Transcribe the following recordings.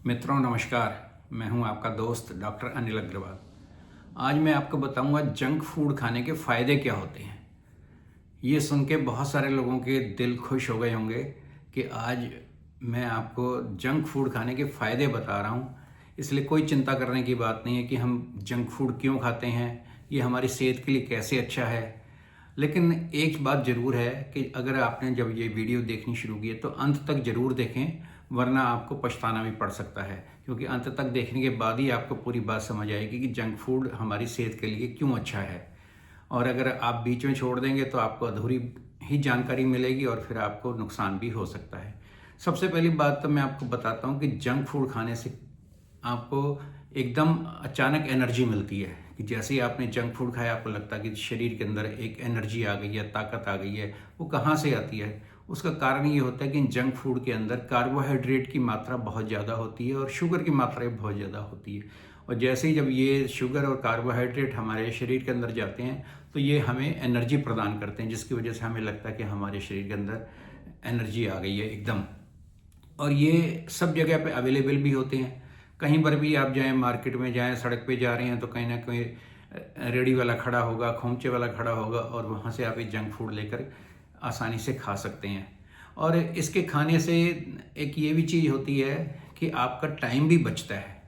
मित्रों नमस्कार। मैं हूं आपका दोस्त डॉक्टर अनिल अग्रवाल। आज मैं आपको बताऊंगा जंक फूड खाने के फ़ायदे क्या होते हैं। ये सुन के बहुत सारे लोगों के दिल खुश हो गए होंगे कि आज मैं आपको जंक फूड खाने के फ़ायदे बता रहा हूं। इसलिए कोई चिंता करने की बात नहीं है कि हम जंक फूड क्यों खाते हैं, ये हमारी सेहत के लिए कैसे अच्छा है। लेकिन एक बात ज़रूर है कि अगर आपने जब ये वीडियो देखनी शुरू की है तो अंत तक ज़रूर देखें, वरना आपको पछताना भी पड़ सकता है। क्योंकि अंत तक देखने के बाद ही आपको पूरी बात समझ आएगी कि जंक फूड हमारी सेहत के लिए क्यों अच्छा है। और अगर आप बीच में छोड़ देंगे तो आपको अधूरी ही जानकारी मिलेगी और फिर आपको नुकसान भी हो सकता है। सबसे पहली बात तो मैं आपको बताता हूँ कि जंक फूड खाने से आपको एकदम अचानक एनर्जी मिलती है कि जैसे ही आपने जंक फूड खाया आपको लगता है कि शरीर के अंदर एक एनर्जी आ गई है, ताकत आ गई है। वो कहाँ से आती है? उसका कारण ये होता है कि जंक फूड के अंदर कार्बोहाइड्रेट की मात्रा बहुत ज़्यादा होती है और शुगर की मात्रा भी बहुत ज़्यादा होती है। और जैसे ही जब ये शुगर और कार्बोहाइड्रेट हमारे शरीर के अंदर जाते हैं तो ये हमें एनर्जी प्रदान करते हैं, जिसकी वजह से हमें लगता है कि हमारे शरीर के अंदर एनर्जी आ गई है एकदम। और ये सब जगह पे अवेलेबल भी होते हैं। कहीं पर भी आप जाएं, मार्केट में जाएं, सड़क पे जा रहे हैं तो कहीं ना कहीं रेडी वाला खड़ा होगा, खोमचे वाला खड़ा होगा और वहाँ से आप ये जंक फूड लेकर आसानी से खा सकते हैं। और इसके खाने से एक ये भी चीज़ होती है कि आपका टाइम भी बचता है,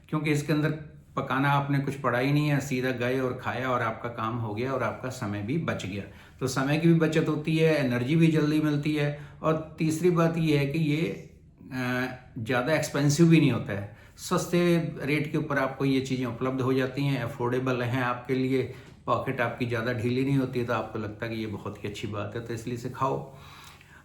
क्योंकि इसके अंदर पकाना आपने कुछ पड़ा ही नहीं है, सीधा गए और खाया और आपका काम हो गया और आपका समय भी बच गया। तो समय की भी बचत होती है, एनर्जी भी जल्दी मिलती है। और तीसरी बात ये है कि ये ज़्यादा एक्सपेंसिव भी नहीं होता है। सस्ते रेट के ऊपर आपको ये चीज़ें उपलब्ध हो जाती हैं, अफोर्डेबल हैं आपके लिए। पॉकेट आपकी ज़्यादा ढीली नहीं होती है, तो आपको लगता है कि ये बहुत ही अच्छी बात है, तो इसलिए इसे खाओ।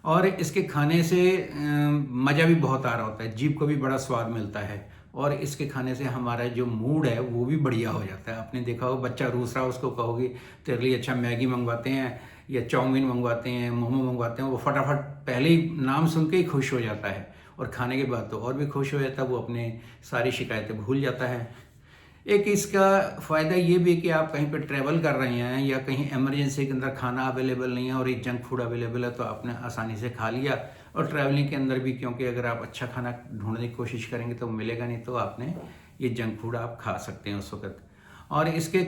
और इसके खाने से मज़ा भी बहुत आ रहा होता है, जीभ को भी बड़ा स्वाद मिलता है। और इसके खाने से हमारा जो मूड है वो भी बढ़िया हो जाता है। आपने देखा हो, बच्चा रूस रहा, उसको कहोगे तेरे लिए अच्छा मैगी मंगवाते हैं या चाउमीन मंगवाते हैं, मोमो मंगवाते हैं, वो फटाफट पहले ही नाम सुन के ही खुश हो जाता है। और खाने के बाद तो और भी खुश हो जाता है, वो अपने सारी शिकायतें भूल जाता है। एक इसका फ़ायदा ये भी है कि आप कहीं पे ट्रैवल कर रहे हैं या कहीं इमरजेंसी के अंदर खाना अवेलेबल नहीं है और एक जंक फूड अवेलेबल है, तो आपने आसानी से खा लिया। और ट्रैवलिंग के अंदर भी, क्योंकि अगर आप अच्छा खाना ढूंढने की कोशिश करेंगे तो मिलेगा नहीं, तो आपने ये जंक फूड आप खा सकते हैं उस वक्त। और इसके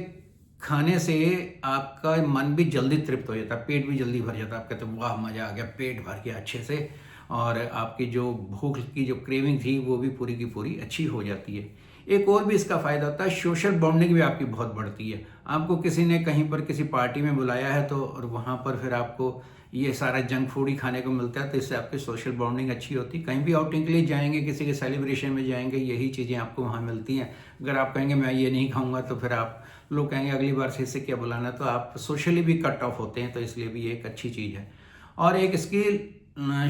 खाने से आपका मन भी जल्दी तृप्त हो जाता है, पेट भी जल्दी भर जाता है। आप कहते हैं वाह मज़ा आ गया, पेट भर गया अच्छे से। और आपकी जो भूख की जो क्रेविंग थी वो भी पूरी की पूरी अच्छी हो जाती है। एक और भी इसका फ़ायदा होता है, सोशल बॉन्डिंग भी आपकी बहुत बढ़ती है। आपको किसी ने कहीं पर किसी पार्टी में बुलाया है तो और वहाँ पर फिर आपको ये सारा जंक फूड ही खाने को मिलता है, तो इससे आपकी सोशल बॉन्डिंग अच्छी होती है। कहीं भी आउटिंग के लिए जाएंगे, किसी के सेलिब्रेशन में जाएंगे, यही चीज़ें आपको वहाँ मिलती हैं। अगर आप कहेंगे मैं ये नहीं खाऊंगा तो फिर आप लोग कहेंगे अगली बार से इससे क्या बुलाना, तो आप सोशली भी कट ऑफ होते हैं। तो इसलिए भी ये एक अच्छी चीज़ है। और एक इसकी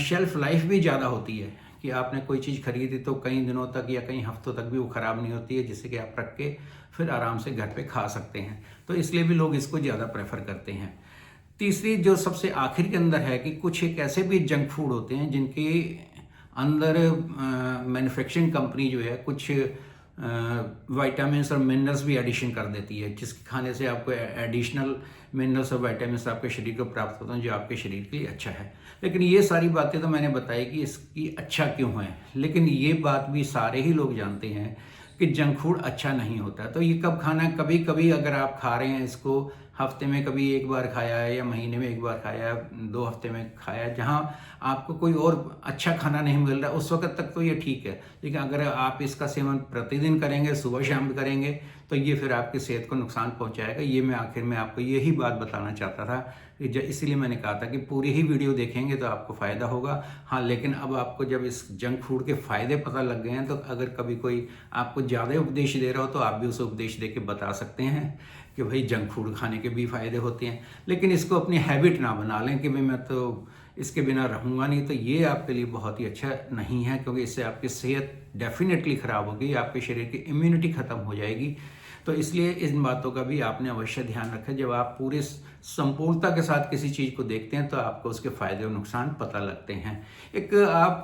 शेल्फ लाइफ भी ज़्यादा होती है कि आपने कोई चीज़ खरीदी तो कई दिनों तक या कई हफ्तों तक भी वो ख़राब नहीं होती है, जिससे कि आप रख के फिर आराम से घर पे खा सकते हैं। तो इसलिए भी लोग इसको ज़्यादा प्रेफर करते हैं। तीसरी जो सबसे आखिर के अंदर है कि कुछ एक ऐसे भी जंक फूड होते हैं जिनके अंदर मैन्युफैक्चरिंग कंपनी जो है कुछ विटामिन्स और मिनरल्स भी एडिशन कर देती है, जिसके खाने से आपको एडिशनल मिनरल्स और विटामिन्स आपके शरीर को प्राप्त होते हैं, जो आपके शरीर के लिए अच्छा है। लेकिन ये सारी बातें तो मैंने बताई कि इसकी अच्छा क्यों है, लेकिन ये बात भी सारे ही लोग जानते हैं कि जंक फूड अच्छा नहीं होता। तो ये कब खाना है? कभी कभी अगर आप खा रहे हैं इसको, हफ्ते में कभी एक बार खाया है या महीने में एक बार खाया है, 2 हफ्ते में खाया है, जहाँ आपको कोई और अच्छा खाना नहीं मिल रहा, उस वक्त तक तो ये ठीक है। लेकिन अगर आप इसका सेवन प्रतिदिन करेंगे, सुबह शाम करेंगे, तो ये फिर आपकी सेहत को नुकसान पहुंचाएगा। ये मैं आखिर में आपको यही बात बताना चाहता था कि इसीलिए मैंने कहा था कि पूरी ही वीडियो देखेंगे तो आपको फ़ायदा होगा। हाँ, लेकिन अब आपको जब इस जंक फूड के फ़ायदे पता लग गए हैं, तो अगर कभी कोई आपको ज़्यादा उपदेश दे रहा हो तो आप भी उसे उपदेश दे के बता सकते हैं कि भाई जंक फूड खाने के भी फ़ायदे होते हैं। लेकिन इसको अपनी हैबिट ना बना लें कि भाई मैं तो इसके बिना रहूँगा नहीं, तो ये आपके लिए बहुत ही अच्छा नहीं है, क्योंकि इससे आपकी सेहत डेफिनेटली ख़राब होगी, आपके शरीर की इम्यूनिटी ख़त्म हो जाएगी। तो इसलिए इन बातों का भी आपने अवश्य ध्यान रखें। जब आप पूरे संपूर्णता के साथ किसी चीज़ को देखते हैं तो आपको उसके फ़ायदे और नुकसान पता लगते हैं। एक आप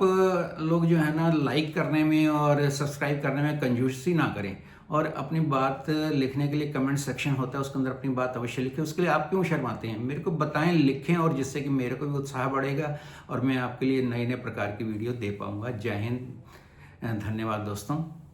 लोग जो है ना, लाइक करने में और सब्सक्राइब करने में कंजूसी ना करें, और अपनी बात लिखने के लिए कमेंट सेक्शन होता है, उसके अंदर अपनी बात अवश्य लिखें। उसके लिए आप क्यों शर्माते हैं? मेरे को बताएं, लिखें, और जिससे कि मेरे को भी उत्साह बढ़ेगा और मैं आपके लिए नए नए प्रकार की वीडियो दे पाऊँगा। जय हिंद, धन्यवाद दोस्तों।